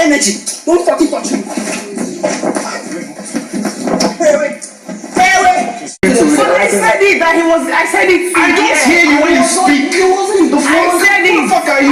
energy. Don't fucking touch me. Pere. I said it that he was. I said it. I don't hear you when you speak. It wasn't in the phone. I said it. Who the fuck are you?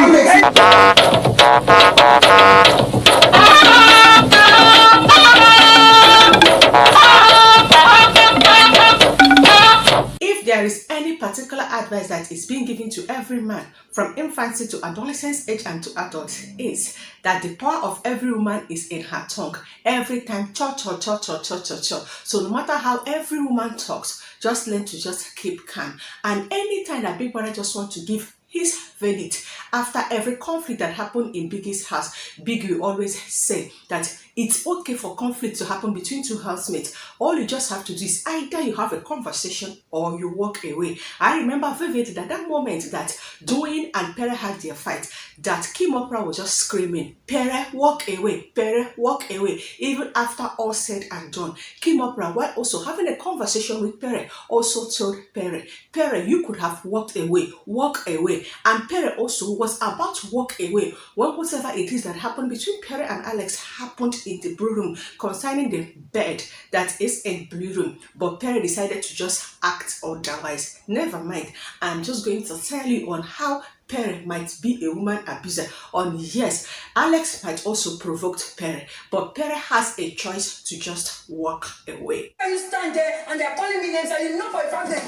If there is any particular advice that is being given to every man from infancy to adolescence age and to adult, is that the power of every woman is in her tongue. Every time, cho. So no matter how every woman talks, just learn to just keep calm. And anytime that Big Brother just want to give his verdict after every conflict that happened in Biggie's house, Biggie will always say that it's okay for conflict to happen between two housemates. All you just have to do is either you have a conversation or you walk away. I remember vividly that moment that Doyin and Pere had their fight, that Kim Oprah was just screaming, Pere, walk away, Pere, walk away. Even after all said and done, Kim Oprah, while also having a conversation with Pere, also told Pere, Pere, you could have walked away, walk away. And Pere also was about to walk away when whatever it is that happened between Pere and Alex happened in the blue room concerning the bed that is in blue room. But Pere decided to just act otherwise. Never mind. I'm just going to tell you on how Pere might be a woman abuser. On yes, Alex might also provoke Pere, but Pere has a choice to just walk away. You stand there and they're calling me names and you know for a fact that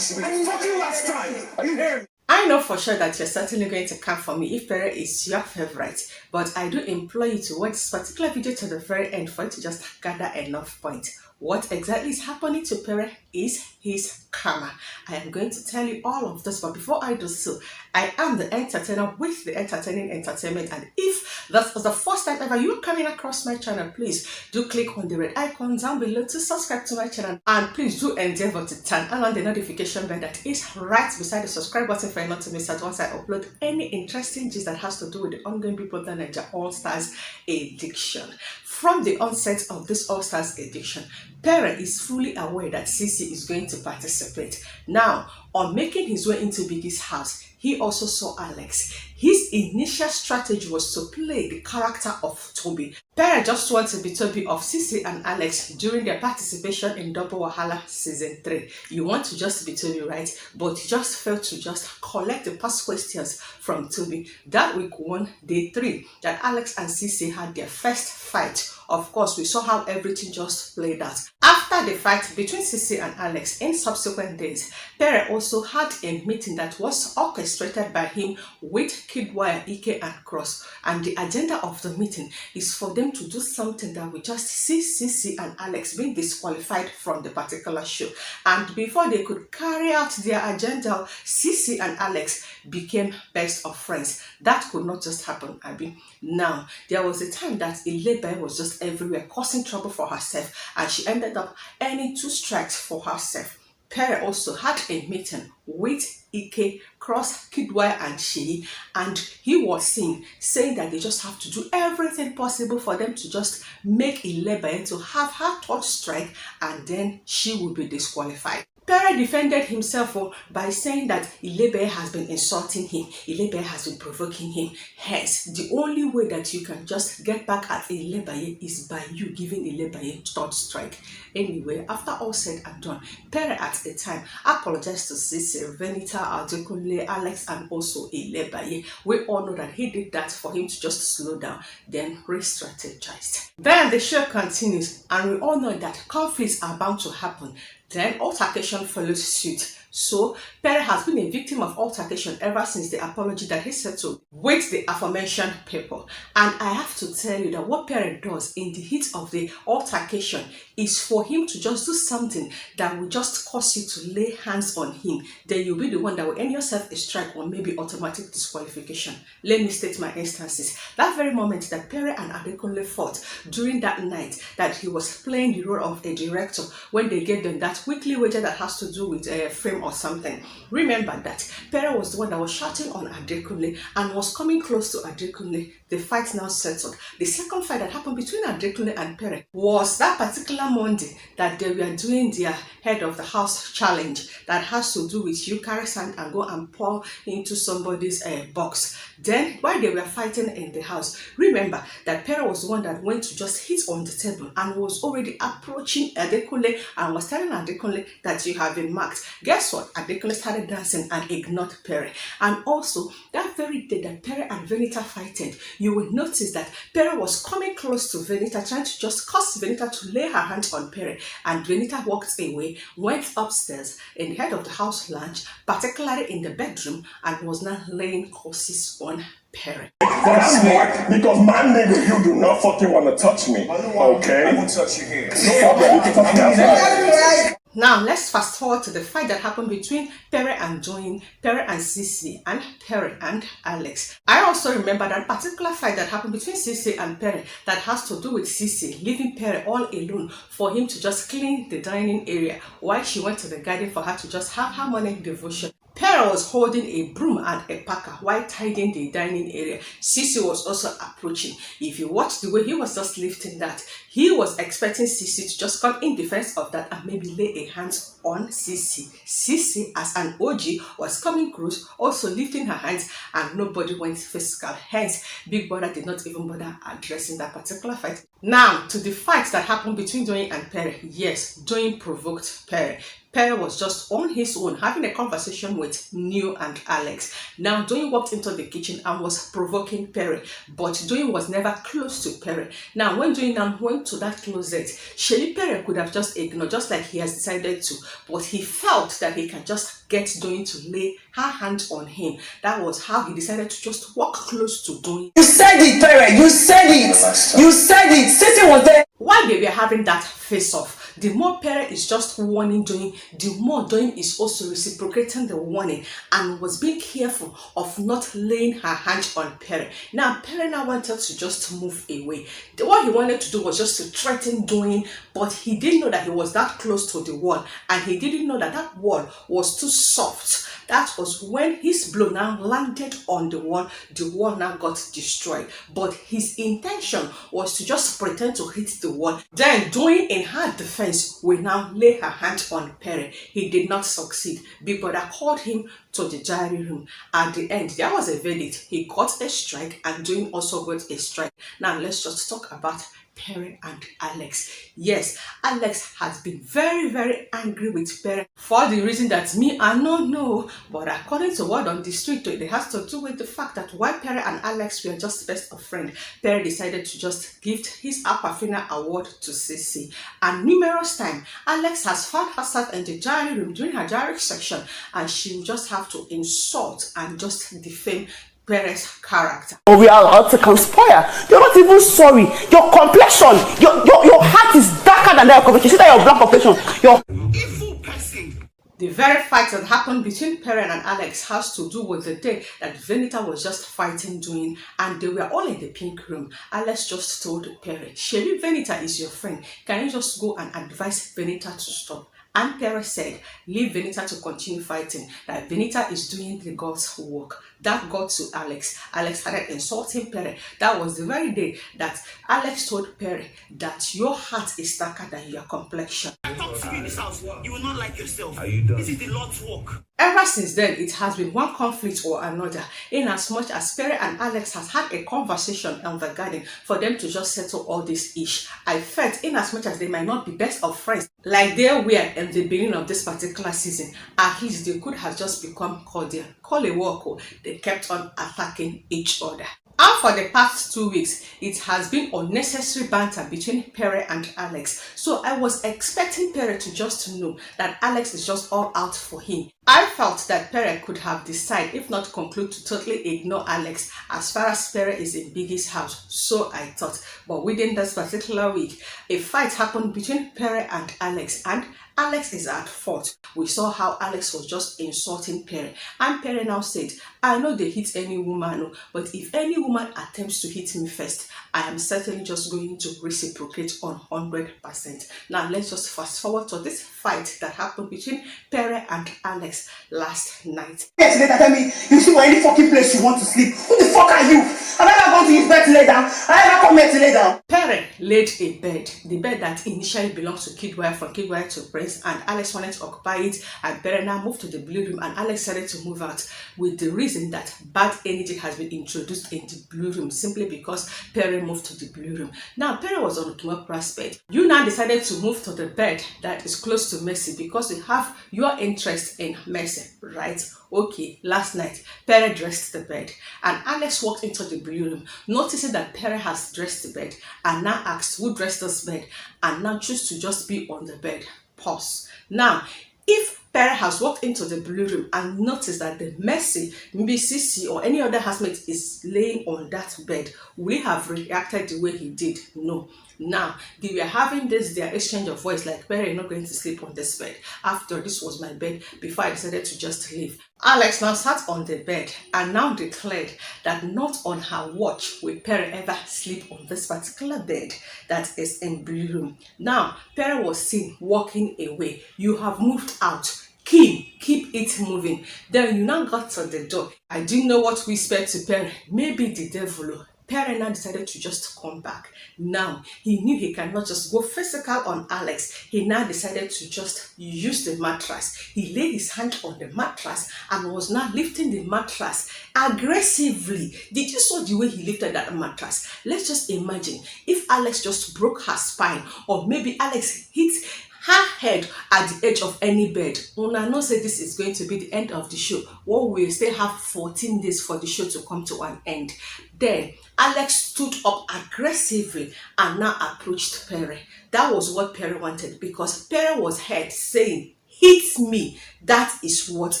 I'm fucking last time. Are you hearing me? I know for sure that you're certainly going to come for me if Pere is your favorite, but I do implore you to watch this particular video to the very end for you to just gather enough points. What exactly is happening to Pere is his karma. I am going to tell you all of this, but before I do so, I am the entertainer with the entertaining entertainment, and if that's the first time ever you're coming across my channel, please do click on the red icon down below to subscribe to my channel, and please do endeavor to turn on the notification bell that is right beside the subscribe button for you not to miss out once I upload any interesting gist that has to do with the ongoing Bbnaija All-Stars edition. From the onset of this All-Stars edition, Pere is fully aware that CEEC is going to participate. Now, on making his way into Biggie's house, he also saw Alex. His initial strategy was to play the character of Toby. Pere just wanted to be Toby of CEEC and Alex during their participation in Double Wahala Season 3. You want to just be Toby, right? But you just failed to just collect the past questions from Toby. That week 1, day 3, that Alex and CEEC had their first fight. Of course, we saw how everything just played out. After the fight between CEEC and Alex in subsequent days, Pere also had a meeting that was orchestrated by him with Kidwire, Ike and Cross. And the agenda of the meeting is for them to do something that we just see CEEC and Alex being disqualified from the particular show. And before they could carry out their agenda, CEEC and Alex became best of friends. That could not just happen, Abby. Now, there was a time that ILEBAYE was just everywhere causing trouble for herself, and she ended up earning 2 strikes for herself. Pere also had a meeting with Ike, Cross, Kidwire and she, and he was saying that they just have to do everything possible for them to just make ILEBAYE to have her 3rd strike, and then she will be disqualified. Pere defended himself by saying that ILEBAYE has been insulting him, ILEBAYE has been provoking him. Hence, the only way that you can just get back at ILEBAYE is by you giving ILEBAYE 3rd strike. Anyway, after all said and done, Pere at the time apologized to CEEC, VENITA, ADEKUNLE, Alex, and also ILEBAYE. We all know that he did that for him to just slow down, then re-strategized. Then the show continues, and we all know that conflicts are bound to happen. Then altercation follows suit. So, Pere has been a victim of altercation ever since the apology that he settled with the aforementioned people. And I have to tell you that what Pere does in the heat of the altercation is for him to just do something that will just cause you to lay hands on him. Then you'll be the one that will earn yourself a strike or maybe automatic disqualification. Let me state my instances. That very moment that Pere and ADEKUNLE fought during that night that he was playing the role of a director when they gave them that weekly wager that has to do with frame or something. Remember that Pere was the one that was shouting on ADEKUNLE and was coming close to ADEKUNLE. the fight now settled. The second fight that happened between Adekunle and Pere was that particular Monday that they were doing their head of the house challenge that has to do with you carry sand and go and pour into somebody's box. Then while they were fighting in the house, remember that Pere was the one that went to just hit on the table and was already approaching Adekunle and was telling Adekunle that you have been marked. Guess what? Adekunle started dancing and ignored Pere. And also that very day that Pere and VENITA fighted, you will notice that Pere was coming close to VENITA, trying to just cause VENITA to lay her hands on Pere, and VENITA walked away, went upstairs in the head of the house lounge, particularly in the bedroom, and was now laying curses on Pere. That's smart, because my nigga, you do not fucking want to touch me. Okay? I won't touch you here. No problem. You can touch me outside. Now let's fast forward to the fight that happened between Pere and Doyin, Pere and CEEC, and Pere and Alex. I also remember that particular fight that happened between CEEC and Pere that has to do with CEEC leaving Pere all alone for him to just clean the dining area while she went to the garden for her to just have her morning devotion. Pere was holding a broom and a packer while tidying the dining area. CEEC was also approaching. If you watch the way he was just lifting that, he was expecting CEEC to just come in defense of that and maybe lay a hands on CEEC. CEEC, as an OG, was coming close, also lifting her hands, and nobody went physical. Hence, Big Brother did not even bother addressing that particular fight. Now, to the fight that happened between Doyin and Pere. Yes, Doyin provoked Pere. Pere was just on his own having a conversation with New and Alex. Now, Doyin walked into the kitchen and was provoking Pere, but Doyin was never close to Pere. Now, when Doyin now went to that closet, surely Pere could have just ignored, just like he has decided to, but he felt that he can just get Doyin to lay her hands on him. That was how he decided to just walk close to Doyin. You said it, Pere. You said it. You said it. Sissy was there. While they were having that face-off, the more Pere is just warning Doyin, the more Doyin is also reciprocating the warning and was being careful of not laying her hands on Pere. Now, Pere now wanted to just move away. What he wanted to do was just to threaten Doyin, but he didn't know that he was that close to the wall, and he didn't know that that wall was too soft. That was when his blow now landed on the wall now got destroyed. But his intention was to just pretend to hit the wall. Then Doyin, in her defense, will now lay her hands on Pere. He did not succeed. Big Brother called him to the diary room. At the end, there was a verdict. He got a strike, and Doyin also got a strike. Now let's just talk about Pere and Alex. Yes, Alex has been very, very angry with Pere for the reason that me, I don't know. But according to word on the street, it has to do with the fact that while Pere and Alex were just best of friends, Pere decided to just give his Aquafina award to CEEC. And numerous times, Alex has found herself in the diary room during her diary section, and she will just have to insult and just defame Pere's character. We are allowed to conspire. You're not even sorry. Your complexion, your heart is darker than their complexion. See that your black complexion. Your Evil person. The very fight that happened between Pere and Alex has to do with the day that VENITA was just fighting Doyin, and they were all in the pink room. Alex just told Pere, "Shebi, VENITA is your friend. Can you just go and advise VENITA to stop?" And Pere said, leave VENITA to continue fighting, that VENITA is doing the God's work. That got to Alex. Alex started insulting Pere. That was the very day that Alex told Pere that your heart is darker than your complexion. I talk to you in this house, you will not like yourself. Are you done? This is the Lord's work. Ever since then, it has been one conflict or another, in as much as Pere and Alex has had a conversation on the garden for them to just settle all this ish. I felt in as much as they might not be best of friends like they were in the beginning of this particular season, at least they could have just become cordial. Call a walk, they kept on attacking each other. And for the past 2 weeks, it has been unnecessary banter between Pere and Alex. So I was expecting Pere to just know that Alex is just all out for him. I felt that Pere could have decided, if not conclude, to totally ignore Alex as far as Pere is in Biggie's house. So I thought. But within this particular week, a fight happened between Pere and Alex is at fault. We saw how Alex was just insulting Pere. And Pere now said, I know they hit any woman, but if any woman attempts to hit me first, I am certainly just going to reciprocate on 100%. Now let's just fast forward to this fight that happened between Pere and Alex. Alex last night. Yes, later tell me, you see for any fucking place you want to sleep. Who the fuck are you? Have I ever gone to his bed to lay down? Have I ever come here to lay down? Pere laid a bed, the bed that initially belonged to Kidwire, from Kidwire to Prince, and Alex wanted to occupy it, and Pere now moved to the blue room, and Alex started to move out with the reason that bad energy has been introduced in the blue room simply because Pere moved to the blue room. Now Pere was on Tumapra's bed. You now decided to move to the bed that is close to Mercy because you have your interest in Mercy, right? Okay, last night, Pere dressed the bed, and Alex walked into the blue room, noticing that Pere has dressed the bed, and now asked who dressed this bed, and now choose to just be on the bed. Pause. Now, if Pere has walked into the blue room and noticed that the Mercy, maybe CEEC or any other housemate is laying on that bed, we have reacted the way he did? No. Now, they were having their exchange of voice like, Pere, you're not going to sleep on this bed. After this was my bed before I decided to just leave. Alex now sat on the bed and now declared that not on her watch will Pere ever sleep on this particular bed that is in blue room. Now, Pere was seen walking away. You have moved out. Keep it moving. Then you now got to the door. I didn't know what whispered to Pere. Maybe the devil. Pere now decided to just come back. Now, he knew he cannot just go physical on Alex. He now decided to just use the mattress. He laid his hand on the mattress and was now lifting the mattress aggressively. Did you see the way he lifted that mattress? Let's just imagine if Alex just broke her spine, or maybe Alex hit her head at the edge of any bed. Una know say this is going to be the end of the show. Well, we still have 14 days for the show to come to an end. Then Alex stood up aggressively and now approached Pere. That was what Pere wanted, because Pere was heard saying, hit me, that is what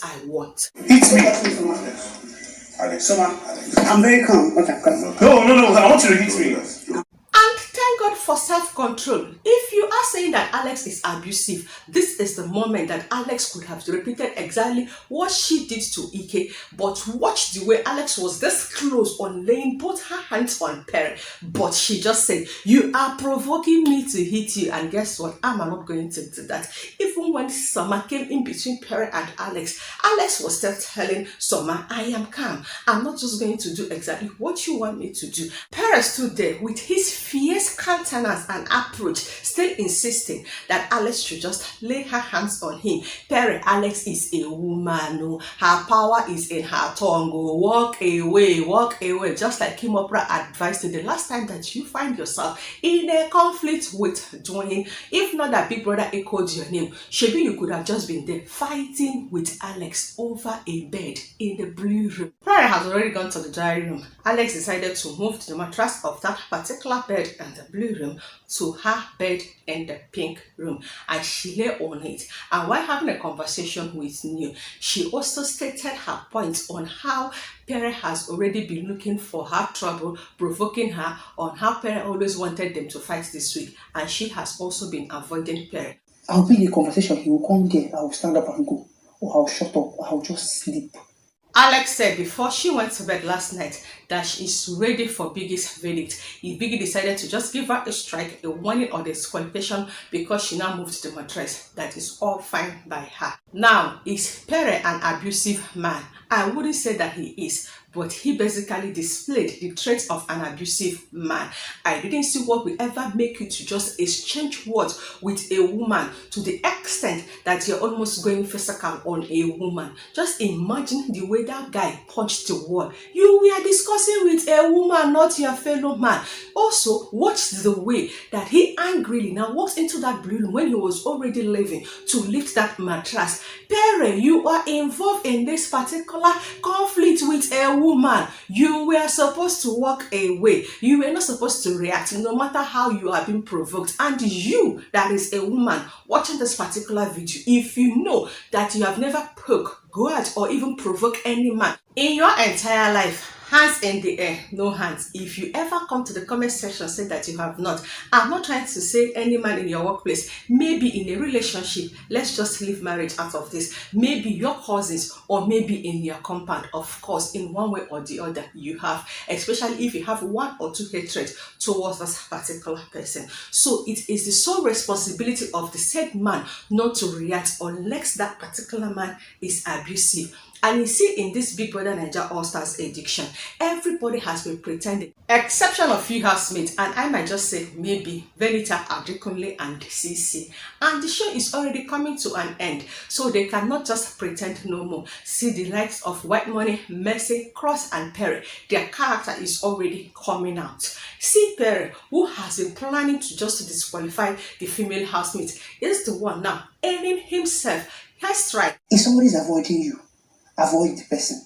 I want. Hit me. Alex. Soma, I'm very calm. Okay, come. No, I want you to hit me. And thank God for self-control. If you are saying that Alex is abusive, this is the moment that Alex could have repeated exactly what she did to Ike. But watch the way Alex was this close on laying both her hands on Pere. But she just said, you are provoking me to hit you. And guess what? I'm not going to do that. Even when Soma came in between Pere and Alex, Alex was still telling Soma, I am calm. I'm not just going to do exactly what you want me to do. Pere stood there with his fierce countenance and approach, still insisting that Alex should just lay her hands on him. Pere, Alex is a woman. Oh. Her power is in her tongue. Oh. Walk away. Just like Kimopra advised you the last time that you find yourself in a conflict with Doyin. If not that Big Brother echoed your name, maybe you could have just been there fighting with Alex over a bed in the blue room. Pere has already gone to the diary room. Alex decided to move the mattress of that particular bed in the blue room to her bed in the pink room, and she lay on it. And while having a conversation with New, she also stated her points on how Pere has already been looking for her trouble, provoking her, on how Pere always wanted them to fight this week, and she has also been avoiding Pere. I'll be in a conversation. He will come there. I will stand up and go, or I'll shut up. I'll just sleep. Alex said before she went to bed last night that she is ready for Biggie's verdict. If Biggie decided to just give her a strike, a warning, or disqualification because she now moved to the mattress, that is all fine by her. Now, is Pere an abusive man? I wouldn't say that he is, but he basically displayed the traits of an abusive man. I didn't see what will ever make you to just exchange words with a woman to the extent that you're almost going physical on a woman. Just imagine the way that guy punched the wall. You were discussing with a woman, not your fellow man. Also, watch the way that he angrily now walks into that blue room when he was already leaving to lift that mattress. Pere, you are involved in this particular conflict with a woman. You were supposed to walk away. You were not supposed to react no matter how you are being provoked. And you, that is a woman, watching this particular video, if you know that you have never poked, go out, or even provoke any man in your entire life, Hands in the air, no hands. If you ever come to the comment section say that you have not, I'm not trying to say any man in your workplace, maybe in a relationship, let's just leave marriage out of this, maybe your cousins or maybe in your compound. Of course, in one way or the other you have, especially if you have one or two hatred towards that particular person. So it is the sole responsibility of the said man not to react unless that particular man is abusive. And you see, in this Big Brother Naija All Stars edition, everybody has been pretending, exception of few housemates, and I might just say maybe VENITA, ADEKUNLE, and CEEC. And the show is already coming to an end, so they cannot just pretend no more. See the likes of WHITEMONEY, Mercy, Cross, and Pere. Their character is already coming out. See Pere, who has been planning to just disqualify the female housemates, is the one now aiming himself. Has tried. If somebody is avoiding you, avoid the person.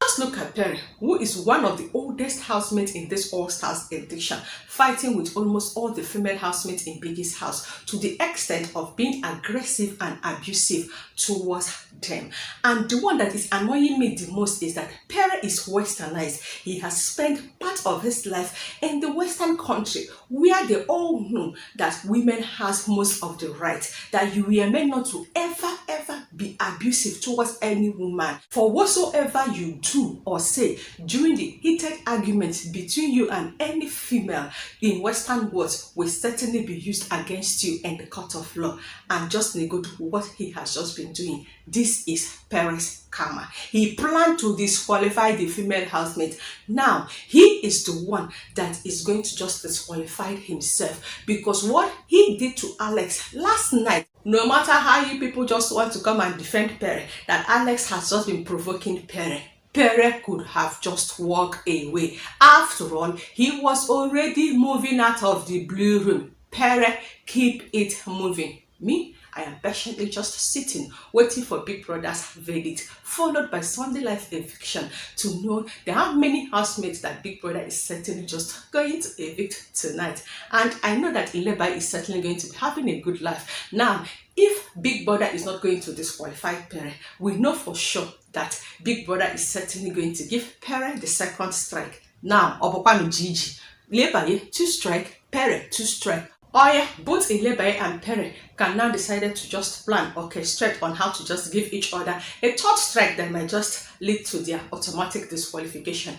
Just look at Pere, who is one of the oldest housemates in this All Stars edition, fighting with almost all the female housemates in Biggie's house to the extent of being aggressive and abusive towards them. And the one that is annoying me the most is that Pere is westernized. He has spent part of his life in the Western country where they all know that women has most of the rights, that you were meant not to ever be abusive towards any woman. For whatsoever you do or say during the heated arguments between you and any female in Western words will certainly be used against you in the court of law. And just negate what he has just been doing. This is Pere's karma. He planned to disqualify the female housemate. Now he is the one that is going to just disqualify himself, because what he did to Alex last night, no matter how you people just want to come and defend Pere, that Alex has just been provoking Pere, Pere could have just walked away. After all, he was already moving out of the blue room. Pere, keep it moving. Me, I am patiently just sitting, waiting for Big Brother's verdict, followed by Sunday Life eviction, to know there are many housemates that Big Brother is certainly just going to evict tonight. And I know that ILEBAYE is certainly going to be having a good life. Now, if Big Brother is not going to disqualify Pere, we know for sure that Big Brother is certainly going to give Pere the second strike. Now, Obopanu Gigi, ILEBAYE 2 strike, Pere 2 strike. Oh yeah, both ILEBAYE and Pere can now decide to just plan, orchestrate on how to just give each other a third strike that might just lead to their automatic disqualification.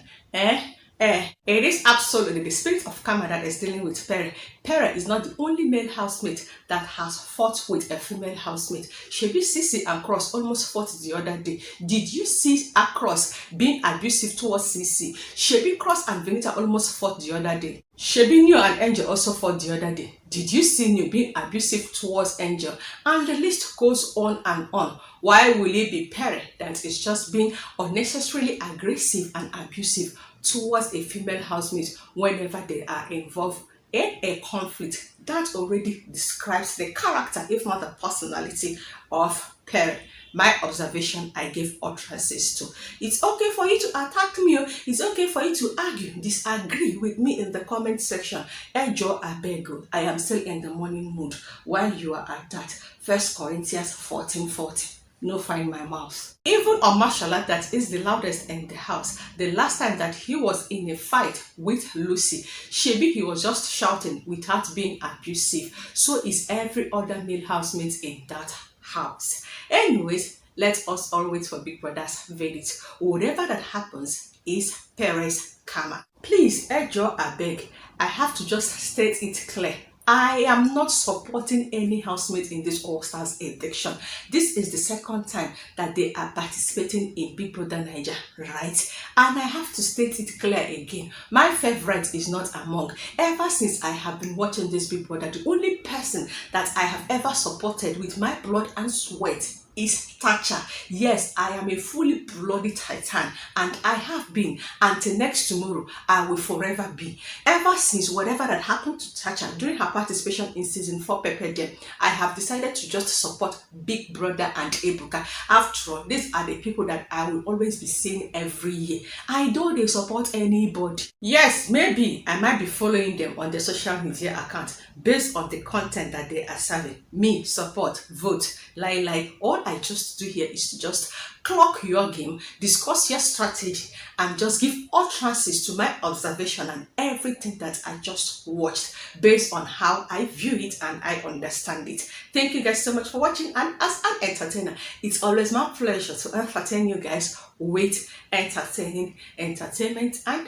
It is absolutely the spirit of karma that is dealing with Pere. Pere is not the only male housemate that has fought with a female housemate. Shebi CeEC and Cross almost fought the other day. Did you see Cross being abusive towards CeEC? Shebi Cross and VENITA almost fought the other day. Shebi New and Angel also fought the other day. Did you see New being abusive towards Angel? And the list goes on and on. Why will it be Pere that is just being unnecessarily aggressive and abusive towards a female housemate whenever they are involved in a conflict? That already describes the character, if not the personality, of Pere. My observation, I gave utterances to. It's okay for you to attack me. It's okay for you to argue, disagree with me in the comment section. Ejo abego, I am still in the morning mood while you are at that. 1 Corinthians 14:40. No find my mouth. Even Omashola, that is the loudest in the house, the last time that he was in a fight with Lucy, Shebi he was just shouting without being abusive. So is every other male housemate in that house. Anyways, let us all wait for Big Brother's verdict. Whatever that happens is Pere's karma. Please, Ejo abeg, I have to just state it clear. I am not supporting any housemate in this All Stars edition. This is the second time that they are participating in Big Brother Naija, right? And I have to state it clear again. My favorite is not among. Ever since I have been watching this Big Brother, the only person that I have ever supported with my blood and sweat is Thatcher. Yes, I am a fully bloody titan, and I have been until next tomorrow. I will forever be. Ever since whatever that happened to Thatcher during her participation in season 4 Pepper, I have decided to just support Big Brother and Ebuka. After all, these are the people that I will always be seeing every year. I don't they support anybody. Yes, maybe I might be following them on the social media account based on the content that they are serving. Me, support, vote, like, all All I just do here is to just clock your game, discuss your strategy, and just give utterances to my observation and everything that I just watched based on how I view it and I understand it. Thank you guys so much for watching, and as an entertainer, it's always my pleasure to entertain you guys with entertaining entertainment and